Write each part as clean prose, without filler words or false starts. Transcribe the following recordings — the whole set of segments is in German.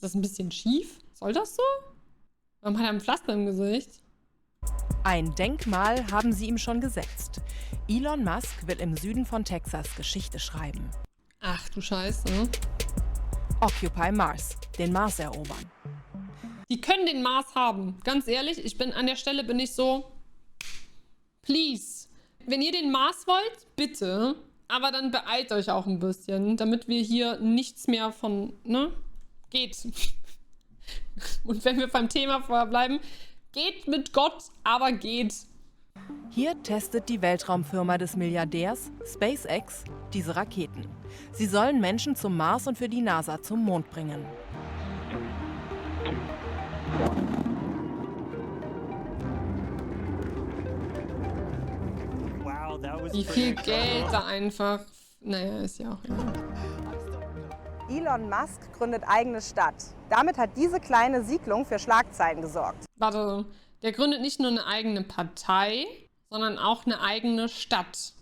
das ein bisschen schief? Soll das so? Warum hat er ein Pflaster im Gesicht? Ein Denkmal haben sie ihm schon gesetzt. Elon Musk will im Süden von Texas Geschichte schreiben. Ach du Scheiße. Occupy Mars, den Mars erobern. Die können den Mars haben. Ganz ehrlich, an der Stelle bin ich so, please. Wenn ihr den Mars wollt, bitte. Aber dann beeilt euch auch ein bisschen, damit wir hier nichts mehr von, ne? Geht. Und wenn wir beim Thema vorher bleiben, geht mit Gott, aber geht. Hier testet die Weltraumfirma des Milliardärs SpaceX diese Raketen. Sie sollen Menschen zum Mars und für die NASA zum Mond bringen. Wie viel Geld da einfach... Naja, ist ja auch egal. Elon Musk gründet eigene Stadt. Damit hat diese kleine Siedlung für Schlagzeilen gesorgt. Warte, der gründet nicht nur eine eigene Partei, sondern auch eine eigene Stadt.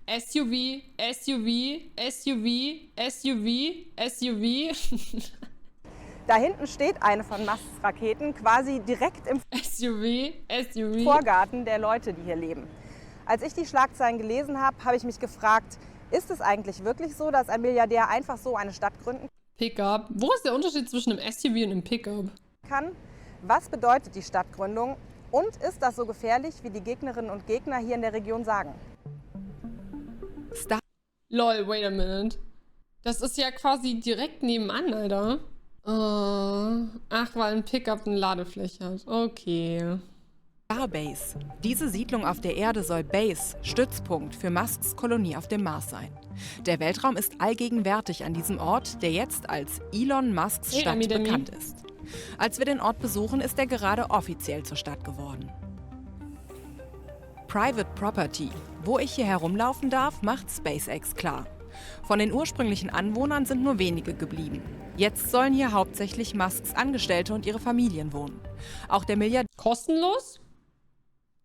SUV, SUV, SUV, SUV, SUV. Da hinten steht eine von Musks Raketen quasi direkt im SUV. Vorgarten der Leute, die hier leben. Als ich die Schlagzeilen gelesen habe, habe ich mich gefragt, ist es eigentlich wirklich so, dass ein Milliardär einfach so eine Stadt gründen Pickup. Wo ist der Unterschied zwischen einem SUV und einem Pickup? kann? Was bedeutet die Stadtgründung? Und ist das so gefährlich, wie die Gegnerinnen und Gegner hier in der Region sagen? Lol, wait a minute. Das ist ja quasi direkt nebenan, Alter. Ach, weil ein Pickup eine Ladefläche hat. Okay. Starbase. Diese Siedlung auf der Erde soll Base, Stützpunkt für Musks Kolonie auf dem Mars sein. Der Weltraum ist allgegenwärtig an diesem Ort, der jetzt als Elon Musks Stadt bekannt ist. Als wir den Ort besuchen, ist er gerade offiziell zur Stadt geworden. Private Property. Wo ich hier herumlaufen darf, macht SpaceX klar. Von den ursprünglichen Anwohnern sind nur wenige geblieben. Jetzt sollen hier hauptsächlich Musks Angestellte und ihre Familien wohnen. Auch der Milliardär Kostenlos?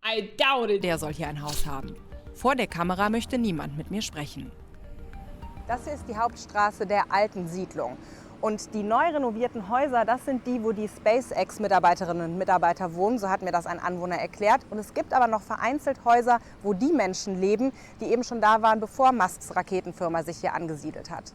I doubt it. soll hier ein Haus haben. Vor der Kamera möchte niemand mit mir sprechen. Das hier ist die Hauptstraße der alten Siedlung. Und die neu renovierten Häuser, das sind die, wo die SpaceX-Mitarbeiterinnen und Mitarbeiter wohnen. So hat mir das ein Anwohner erklärt. Und es gibt aber noch vereinzelt Häuser, wo die Menschen leben, die eben schon da waren, bevor Musks Raketenfirma sich hier angesiedelt hat.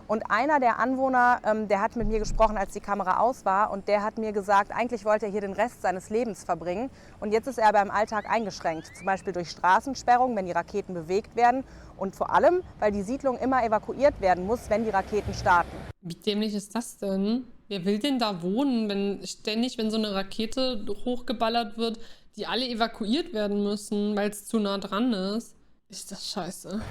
Und einer der Anwohner, der hat mit mir gesprochen, als die Kamera aus war. Und der hat mir gesagt, eigentlich wollte er hier den Rest seines Lebens verbringen. Und jetzt ist er aber im Alltag eingeschränkt. Zum Beispiel durch Straßensperrungen, wenn die Raketen bewegt werden. Und vor allem, weil die Siedlung immer evakuiert werden muss, wenn die Raketen starten. Wie dämlich ist das denn? Wer will denn da wohnen, wenn so eine Rakete hochgeballert wird, die alle evakuiert werden müssen, weil es zu nah dran ist? Ist das scheiße.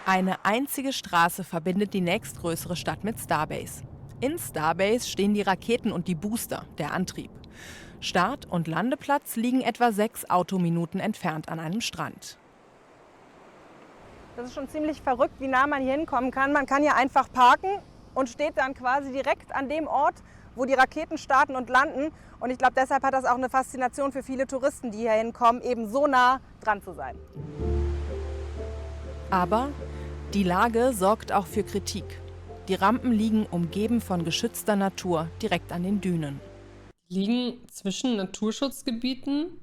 Eine einzige Straße verbindet die nächstgrößere Stadt mit Starbase. In Starbase stehen die Raketen und die Booster, der Antrieb. Start- und Landeplatz liegen etwa 6 Autominuten entfernt an einem Strand. Das ist schon ziemlich verrückt, wie nah man hier hinkommen kann. Man kann hier einfach parken und steht dann quasi direkt an dem Ort, wo die Raketen starten und landen. Und ich glaube, deshalb hat das auch eine Faszination für viele Touristen, die hier hinkommen, eben so nah dran zu sein. Aber die Lage sorgt auch für Kritik. Die Rampen liegen umgeben von geschützter Natur, direkt an den Dünen. Liegen zwischen Naturschutzgebieten?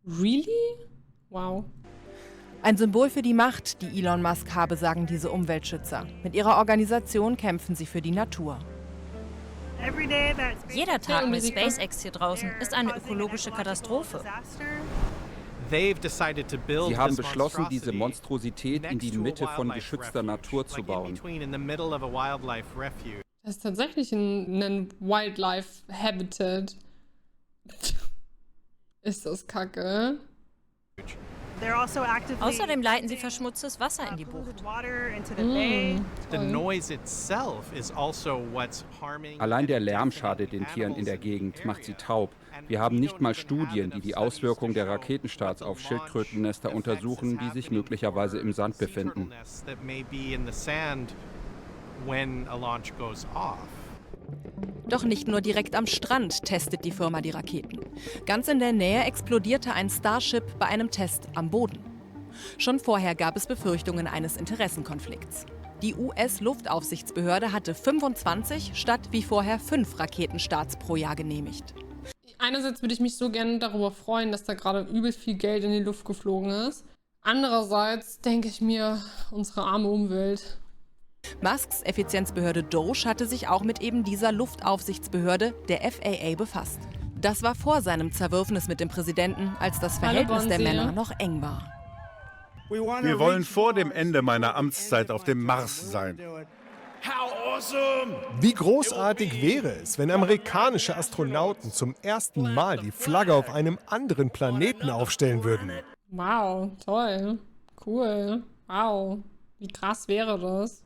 Really? Wow. Ein Symbol für die Macht, die Elon Musk habe, sagen diese Umweltschützer. Mit ihrer Organisation kämpfen sie für die Natur. Jeder Tag mit SpaceX hier draußen ist eine ökologische Katastrophe. Sie haben beschlossen, diese Monstrosität in die Mitte von geschützter Natur zu bauen. Das ist tatsächlich ein Wildlife Habitat. Ist das kacke? Außerdem leiten sie verschmutztes Wasser in die Bucht. Allein der Lärm schadet den Tieren in der Gegend, macht sie taub. Wir haben nicht mal Studien, die die Auswirkungen der Raketenstarts auf Schildkrötennester untersuchen, die sich möglicherweise im Sand befinden. Doch nicht nur direkt am Strand testet die Firma die Raketen. Ganz in der Nähe explodierte ein Starship bei einem Test am Boden. Schon vorher gab es Befürchtungen eines Interessenkonflikts. Die US-Luftaufsichtsbehörde hatte 25 statt wie vorher 5 Raketenstarts pro Jahr genehmigt. Einerseits würde ich mich so gerne darüber freuen, dass da gerade übelst viel Geld in die Luft geflogen ist. Andererseits denke ich mir, unsere arme Umwelt. Musks Effizienzbehörde DOGE hatte sich auch mit eben dieser Luftaufsichtsbehörde, der FAA, befasst. Das war vor seinem Zerwürfnis mit dem Präsidenten, als das Verhältnis der Männer noch eng war. Wir wollen vor dem Ende meiner Amtszeit auf dem Mars sein. Wie großartig wäre es, wenn amerikanische Astronauten zum ersten Mal die Flagge auf einem anderen Planeten aufstellen würden? Wow, toll. Cool. Wow. Wie krass wäre das?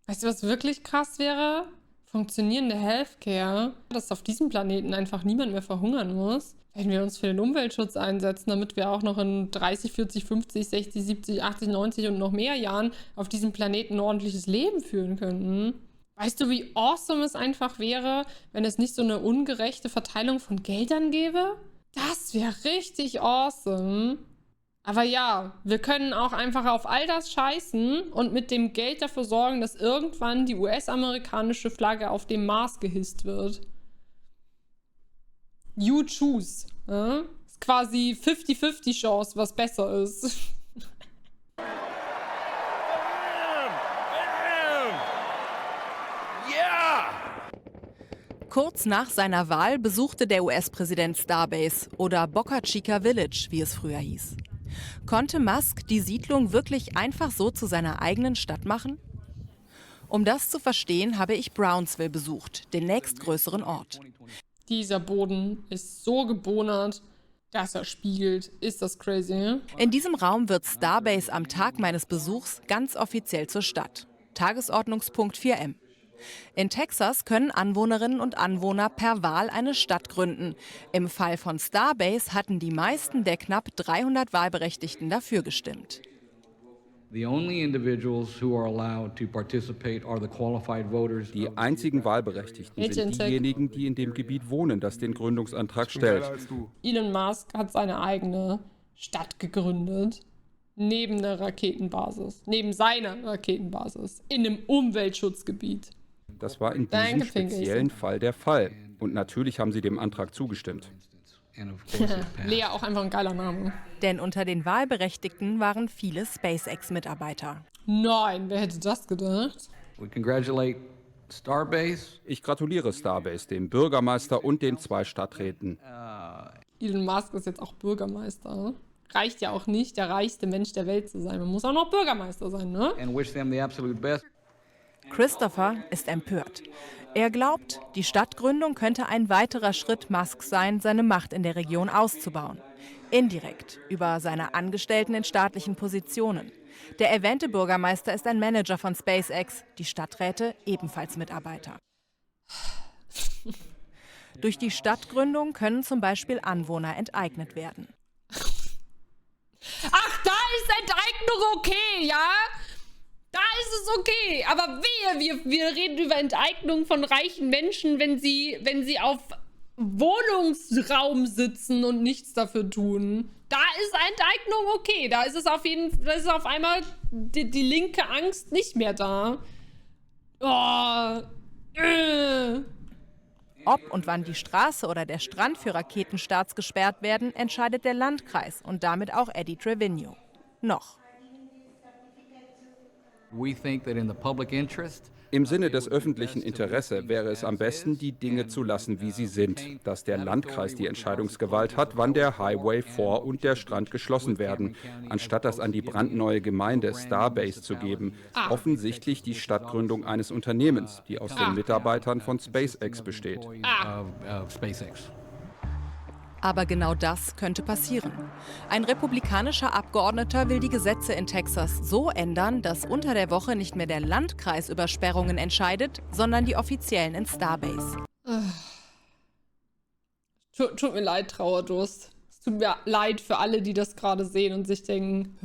Weißt du, was wirklich krass wäre? Funktionierende Healthcare. Dass auf diesem Planeten einfach niemand mehr verhungern muss. Wenn wir uns für den Umweltschutz einsetzen, damit wir auch noch in 30, 40, 50, 60, 70, 80, 90 und noch mehr Jahren auf diesem Planeten ein ordentliches Leben führen könnten. Weißt du, wie awesome es einfach wäre, wenn es nicht so eine ungerechte Verteilung von Geldern gäbe? Das wäre richtig awesome. Aber ja, wir können auch einfach auf all das scheißen und mit dem Geld dafür sorgen, dass irgendwann die US-amerikanische Flagge auf dem Mars gehisst wird. You choose. Ja? Ist quasi 50-50 Chance, was besser ist. Kurz nach seiner Wahl besuchte der US-Präsident Starbase oder Boca Chica Village, wie es früher hieß. Konnte Musk die Siedlung wirklich einfach so zu seiner eigenen Stadt machen? Um das zu verstehen, habe ich Brownsville besucht, den nächstgrößeren Ort. Dieser Boden ist so gebonert, dass er spiegelt. Ist das crazy? In diesem Raum wird Starbase am Tag meines Besuchs ganz offiziell zur Stadt. Tagesordnungspunkt 4M. In Texas können Anwohnerinnen und Anwohner per Wahl eine Stadt gründen. Im Fall von Starbase hatten die meisten der knapp 300 Wahlberechtigten dafür gestimmt. Die einzigen Wahlberechtigten sind diejenigen, die in dem Gebiet wohnen, das den Gründungsantrag stellt. Elon Musk hat seine eigene Stadt gegründet. Neben der Raketenbasis. Neben seiner Raketenbasis. In einem Umweltschutzgebiet. Das war in diesem speziellen Fall der Fall. Und natürlich haben sie dem Antrag zugestimmt. Lea, auch einfach ein geiler Name. Denn unter den Wahlberechtigten waren viele SpaceX-Mitarbeiter. Nein, wer hätte das gedacht? Ich gratuliere Starbase, dem Bürgermeister und den 2 Stadträten. Elon Musk ist jetzt auch Bürgermeister. Reicht ja auch nicht, der reichste Mensch der Welt zu sein. Man muss auch noch Bürgermeister sein, ne? Christopher ist empört. Er glaubt, die Stadtgründung könnte ein weiterer Schritt Musks sein, seine Macht in der Region auszubauen. Indirekt, über seine Angestellten in staatlichen Positionen. Der erwähnte Bürgermeister ist ein Manager von SpaceX, die Stadträte ebenfalls Mitarbeiter. Durch die Stadtgründung können zum Beispiel Anwohner enteignet werden. Ach, da ist Enteignung okay, ja? Da ist es okay. Aber wir reden über Enteignung von reichen Menschen, wenn sie auf Wohnungsraum sitzen und nichts dafür tun. Da ist Enteignung okay. Da ist es auf einmal die linke Angst nicht mehr da. Ob und wann die Straße oder der Strand für Raketenstarts gesperrt werden, entscheidet der Landkreis und damit auch Eddie Trevino. Noch. Im Sinne des öffentlichen Interesses wäre es am besten, die Dinge zu lassen, wie sie sind. Dass der Landkreis die Entscheidungsgewalt hat, wann der Highway 4 und der Strand geschlossen werden, anstatt das an die brandneue Gemeinde Starbase zu geben. Offensichtlich die Stadtgründung eines Unternehmens, die aus den Mitarbeitern von SpaceX besteht. Aber genau das könnte passieren. Ein republikanischer Abgeordneter will die Gesetze in Texas so ändern, dass unter der Woche nicht mehr der Landkreis über Sperrungen entscheidet, sondern die Offiziellen in Starbase. Tut mir leid, Trauerdurst. Es tut mir leid für alle, die das gerade sehen und sich denken...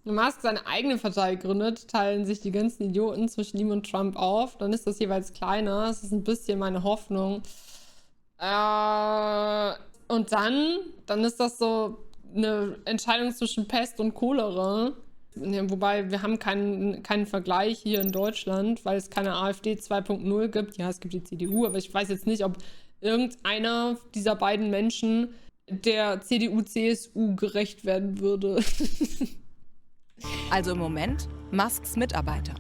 Musk seine eigene Partei gründet, teilen sich die ganzen Idioten zwischen ihm und Trump auf. Dann ist das jeweils kleiner. Das ist ein bisschen meine Hoffnung. Und dann ist das so eine Entscheidung zwischen Pest und Cholera. Ja, wobei, wir haben keinen Vergleich hier in Deutschland, weil es keine AfD 2.0 gibt. Ja, es gibt die CDU, aber ich weiß jetzt nicht, ob irgendeiner dieser beiden Menschen der CDU-CSU gerecht werden würde. Also im Moment Musks Mitarbeiter.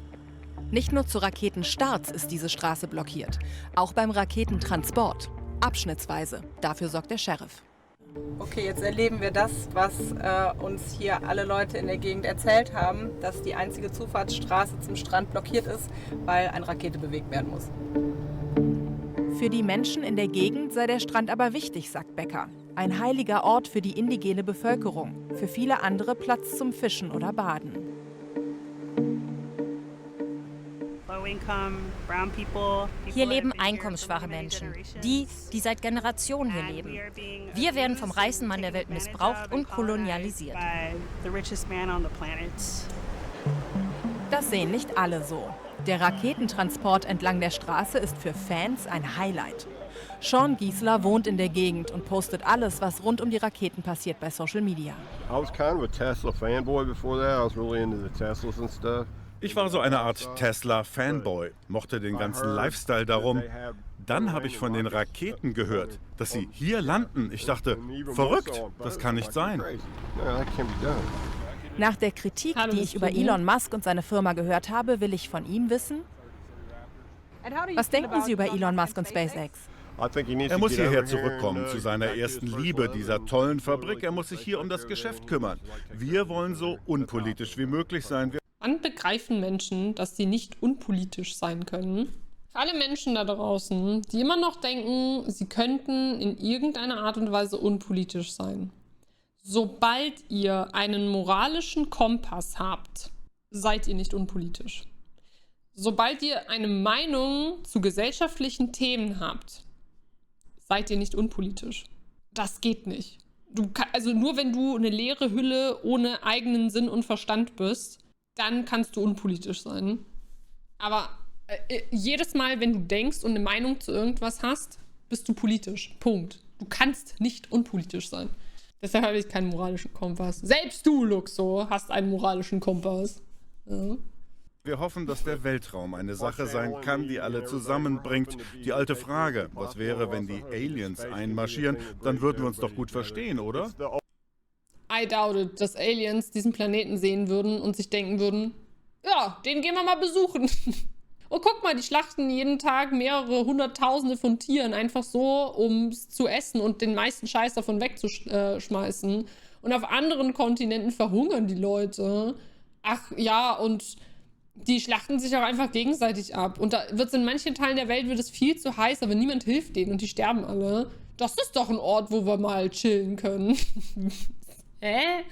Nicht nur zu Raketenstarts ist diese Straße blockiert, auch beim Raketentransport. Abschnittsweise. Dafür sorgt der Sheriff. Okay, jetzt erleben wir das, was uns hier alle Leute in der Gegend erzählt haben, dass die einzige Zufahrtsstraße zum Strand blockiert ist, weil eine Rakete bewegt werden muss. Für die Menschen in der Gegend sei der Strand aber wichtig, sagt Becker. Ein heiliger Ort für die indigene Bevölkerung, für viele andere Platz zum Fischen oder Baden. Hier leben einkommensschwache Menschen, die seit Generationen hier leben. Wir werden vom reichsten Mann der Welt missbraucht und kolonialisiert. Das sehen nicht alle so. Der Raketentransport entlang der Straße ist für Fans ein Highlight. Sean Giesler wohnt in der Gegend und postet alles, was rund um die Raketen passiert, bei Social Media. Ich war so eine Art Tesla-Fanboy, mochte den ganzen Lifestyle darum. Dann habe ich von den Raketen gehört, dass sie hier landen. Ich dachte, verrückt, das kann nicht sein. Nach der Kritik, die ich über Elon Musk und seine Firma gehört habe, will ich von ihm wissen: Was denken Sie über Elon Musk und SpaceX? Er muss hierher zurückkommen, zu seiner ersten Liebe, dieser tollen Fabrik. Er muss sich hier um das Geschäft kümmern. Wir wollen so unpolitisch wie möglich sein. Wann begreifen Menschen, dass sie nicht unpolitisch sein können? Für alle Menschen da draußen, die immer noch denken, sie könnten in irgendeiner Art und Weise unpolitisch sein. Sobald ihr einen moralischen Kompass habt, seid ihr nicht unpolitisch. Sobald ihr eine Meinung zu gesellschaftlichen Themen habt, seid ihr nicht unpolitisch. Das geht nicht. Also nur wenn du eine leere Hülle ohne eigenen Sinn und Verstand bist, dann kannst du unpolitisch sein. Aber jedes Mal, wenn du denkst und eine Meinung zu irgendwas hast, bist du politisch. Punkt. Du kannst nicht unpolitisch sein. Deshalb habe ich keinen moralischen Kompass. Selbst du, Luxo, hast einen moralischen Kompass. Ja. Wir hoffen, dass der Weltraum eine Sache sein kann, die alle zusammenbringt. Die alte Frage, was wäre, wenn die Aliens einmarschieren? Dann würden wir uns doch gut verstehen, oder? I doubt it, dass Aliens diesen Planeten sehen würden und sich denken würden, ja, den gehen wir mal besuchen. Oh, guck mal, die schlachten jeden Tag mehrere Hunderttausende von Tieren, einfach so, um es zu essen und den meisten Scheiß davon wegzuschmeißen. Und auf anderen Kontinenten verhungern die Leute. Ach ja, und die schlachten sich auch einfach gegenseitig ab. Und da wird es in manchen Teilen der Welt wird es viel zu heiß, aber niemand hilft denen und die sterben alle. Das ist doch ein Ort, wo wir mal chillen können. Wir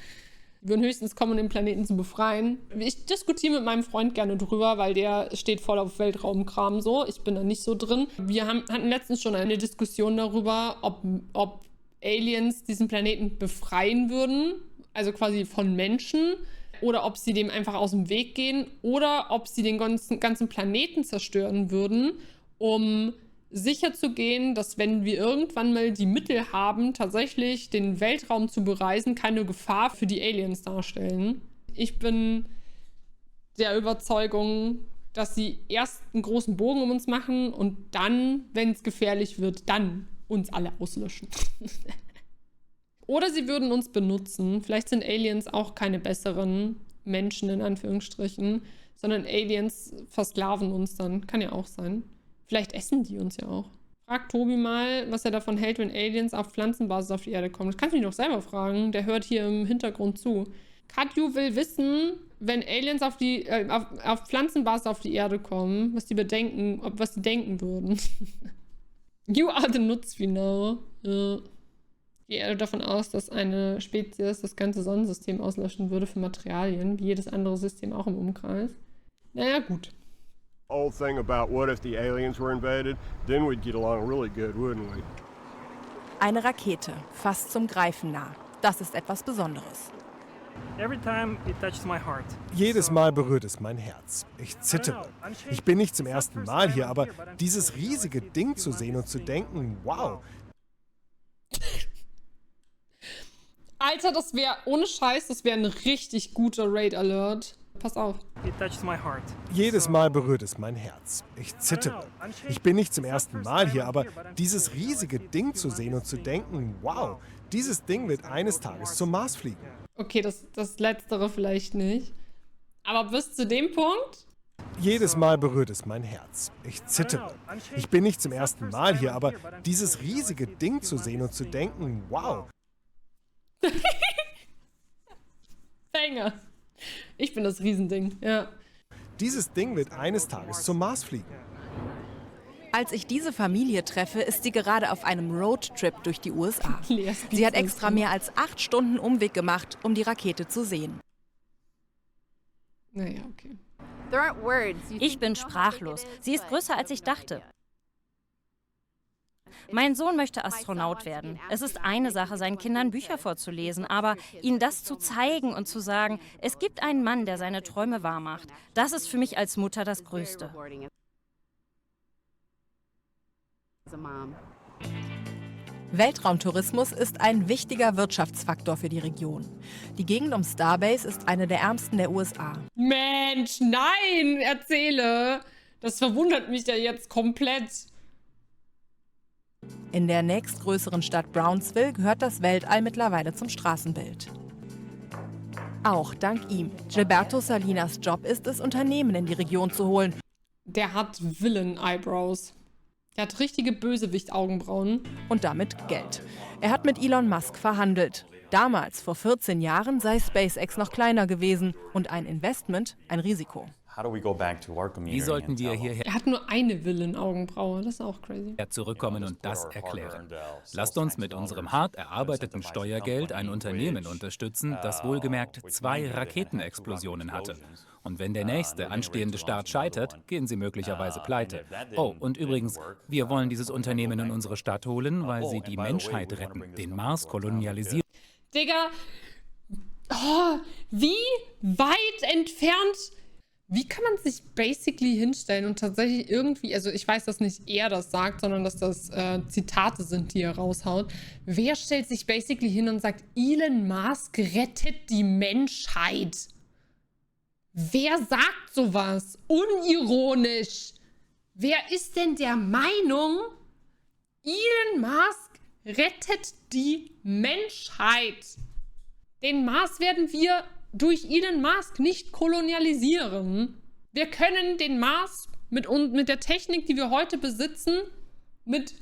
würden höchstens kommen, um den Planeten zu befreien. Ich diskutiere mit meinem Freund gerne drüber, weil der steht voll auf Weltraumkram so. Ich bin da nicht so drin. Wir hatten letztens schon eine Diskussion darüber, ob Aliens diesen Planeten befreien würden, also quasi von Menschen, oder ob sie dem einfach aus dem Weg gehen, oder ob sie den ganzen Planeten zerstören würden, um sicher zu gehen, dass wenn wir irgendwann mal die Mittel haben, tatsächlich den Weltraum zu bereisen, keine Gefahr für die Aliens darstellen. Ich bin der Überzeugung, dass sie erst einen großen Bogen um uns machen und dann, wenn es gefährlich wird, dann uns alle auslöschen. Oder sie würden uns benutzen. Vielleicht sind Aliens auch keine besseren Menschen, in Anführungsstrichen, sondern Aliens versklaven uns dann. Kann ja auch sein. Vielleicht essen die uns ja auch. Frag Tobi mal, was er davon hält, wenn Aliens auf Pflanzenbasis auf die Erde kommen. Das kannst du mich doch selber fragen. Der hört hier im Hintergrund zu. Katju will wissen, wenn Aliens auf Pflanzenbasis auf die Erde kommen, was die denken würden. You are the Nutzwiener. Ja. Ich gehe davon aus, dass eine Spezies das ganze Sonnensystem auslöschen würde für Materialien, wie jedes andere System auch im Umkreis. Naja, gut. Old thing about what if the aliens were invaded, then we'd get along really good, wouldn't we? Eine Rakete, fast zum Greifen nah. Das ist etwas Besonderes. Jedes Mal berührt es mein Herz. Ich zittere. Ich bin nicht zum ersten Mal hier, aber dieses riesige Ding zu sehen und zu denken, wow. Alter, das wäre, ohne Scheiß, das wäre ein richtig guter Raid-Alert. Pass auf. Jedes Mal berührt es mein Herz. Ich zittere. Ich bin nicht zum ersten Mal hier, aber dieses riesige Ding zu sehen und zu denken, wow, dieses Ding wird eines Tages zum Mars fliegen. Okay, das Letztere vielleicht nicht. Aber bis zu dem Punkt? Jedes Mal berührt es mein Herz. Ich zittere. Ich bin nicht zum ersten Mal hier, aber dieses riesige Ding zu sehen und zu denken, wow. Banger. Ich bin das Riesending, ja. Dieses Ding wird eines Tages zum Mars fliegen. Als ich diese Familie treffe, ist sie gerade auf einem Roadtrip durch die USA. Sie hat extra mehr als 8 Stunden Umweg gemacht, um die Rakete zu sehen. Naja, okay. Ich bin sprachlos. Sie ist größer, als ich dachte. Mein Sohn möchte Astronaut werden. Es ist eine Sache, seinen Kindern Bücher vorzulesen, aber ihnen das zu zeigen und zu sagen, es gibt einen Mann, der seine Träume wahrmacht, das ist für mich als Mutter das Größte. Weltraumtourismus ist ein wichtiger Wirtschaftsfaktor für die Region. Die Gegend um Starbase ist eine der ärmsten der USA. Mensch, nein, erzähle. Das verwundert mich ja jetzt komplett. In der nächstgrößeren Stadt Brownsville gehört das Weltall mittlerweile zum Straßenbild. Auch dank ihm. Gilberto Salinas Job ist es, Unternehmen in die Region zu holen. Der hat Villain-Eyebrows. Der hat richtige Bösewicht-Augenbrauen. Und damit Geld. Er hat mit Elon Musk verhandelt. Damals, vor 14 Jahren, sei SpaceX noch kleiner gewesen und ein Investment ein Risiko. Wie sollten wir hierher Er hat nur eine Villain-Augenbraue. Das ist auch crazy. zurückkommen und das erklären? Lasst uns mit unserem hart erarbeiteten Steuergeld ein Unternehmen unterstützen, das wohlgemerkt 2 Raketenexplosionen hatte. Und wenn der nächste anstehende Start scheitert, gehen sie möglicherweise pleite. Oh, und übrigens, wir wollen dieses Unternehmen in unsere Stadt holen, weil sie die Menschheit retten, den Mars kolonialisieren. Digga, oh, wie weit entfernt... Wie kann man sich basically hinstellen und tatsächlich irgendwie, also ich weiß, dass nicht er das sagt, sondern dass das Zitate sind, die er raushaut. Wer stellt sich basically hin und sagt, Elon Musk rettet die Menschheit? Wer sagt sowas? Unironisch. Wer ist denn der Meinung, Elon Musk rettet die Menschheit? Den Mars werden wir durch Elon Musk nicht kolonialisieren. Wir können den Mars mit der Technik, die wir heute besitzen, mit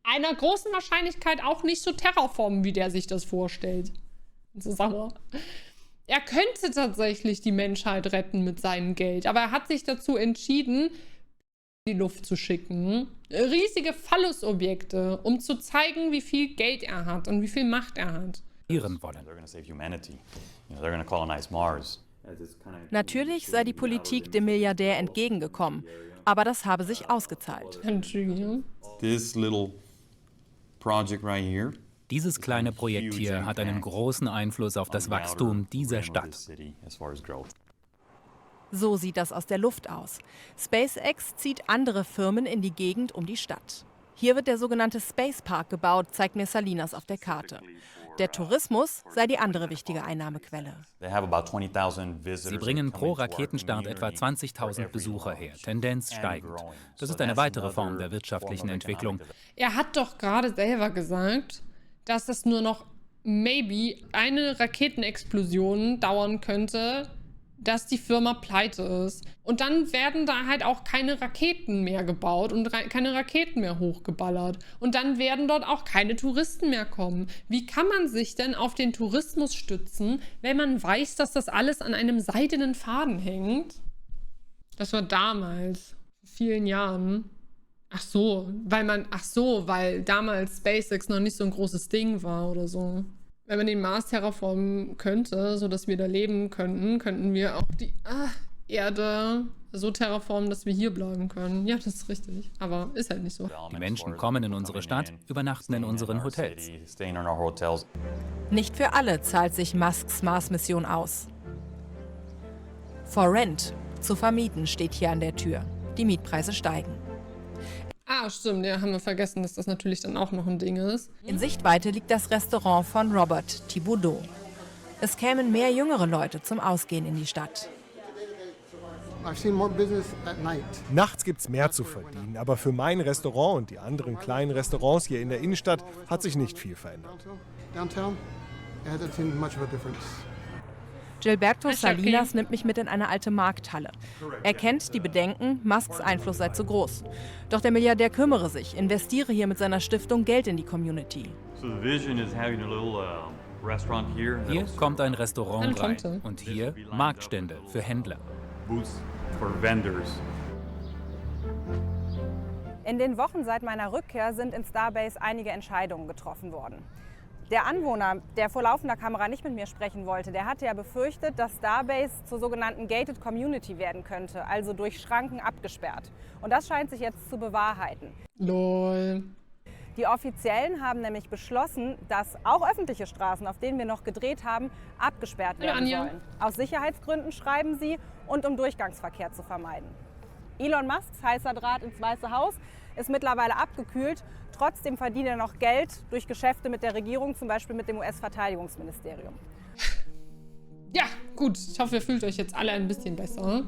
einer großen Wahrscheinlichkeit auch nicht so terraformen, wie der sich das vorstellt. So, sag mal. Er könnte tatsächlich die Menschheit retten mit seinem Geld, aber er hat sich dazu entschieden, in die Luft zu schicken. Riesige Phallusobjekte, um zu zeigen, wie viel Geld er hat und wie viel Macht er hat. wollen. Natürlich sei die Politik dem Milliardär entgegengekommen, aber das habe sich ausgezahlt. Dieses kleine Projekt hier hat einen großen Einfluss auf das Wachstum dieser Stadt. So sieht das aus der Luft aus. SpaceX zieht andere Firmen in die Gegend um die Stadt. Hier wird der sogenannte Space Park gebaut, zeigt mir Salinas auf der Karte. Der Tourismus sei die andere wichtige Einnahmequelle. Sie bringen pro Raketenstart etwa 20.000 Besucher her, Tendenz steigend. Das ist eine weitere Form der wirtschaftlichen Entwicklung. Er hat doch gerade selber gesagt, dass es nur noch maybe eine Raketenexplosion dauern könnte, dass die Firma pleite ist. Und dann werden da halt auch keine Raketen mehr gebaut und keine Raketen mehr hochgeballert. Und dann werden dort auch keine Touristen mehr kommen. Wie kann man sich denn auf den Tourismus stützen, wenn man weiß, dass das alles an einem seidenen Faden hängt? Das war damals, vor vielen Jahren. Weil damals SpaceX noch nicht so ein großes Ding war oder so. Wenn man den Mars terraformen könnte, sodass wir da leben könnten, könnten wir auch die Erde so terraformen, dass wir hier bleiben können. Ja, das ist richtig. Aber ist halt nicht so. Die Menschen kommen in unsere Stadt, übernachten in unseren Hotels. Nicht für alle zahlt sich Musks Mars-Mission aus. For Rent, zu vermieten, steht hier an der Tür. Die Mietpreise steigen. Ah, stimmt, ja, haben wir vergessen, dass das natürlich dann auch noch ein Ding ist. In Sichtweite liegt das Restaurant von Robert Thibodeau. Es kämen mehr jüngere Leute zum Ausgehen in die Stadt. Nachts gibt's mehr zu verdienen, aber für mein Restaurant und die anderen kleinen Restaurants hier in der Innenstadt hat sich nicht viel verändert. Gilberto Salinas nimmt mich mit in eine alte Markthalle. Er kennt die Bedenken, Musks Einfluss sei zu groß. Doch der Milliardär kümmere sich, investiere hier mit seiner Stiftung Geld in die Community. Hier kommt ein Restaurant rein und hier Marktstände für Händler. In den Wochen seit meiner Rückkehr sind in Starbase einige Entscheidungen getroffen worden. Der Anwohner, der vor laufender Kamera nicht mit mir sprechen wollte, der hatte ja befürchtet, dass Starbase zur sogenannten Gated Community werden könnte, also durch Schranken abgesperrt. Und das scheint sich jetzt zu bewahrheiten. Lol. Die Offiziellen haben nämlich beschlossen, dass auch öffentliche Straßen, auf denen wir noch gedreht haben, abgesperrt werden sollen. Aus Sicherheitsgründen, schreiben sie, und um Durchgangsverkehr zu vermeiden. Elon Musks heißer Draht ins Weiße Haus ist mittlerweile abgekühlt. Trotzdem verdient er noch Geld durch Geschäfte mit der Regierung, zum Beispiel mit dem US-Verteidigungsministerium. Ja, gut. Ich hoffe, ihr fühlt euch jetzt alle ein bisschen besser.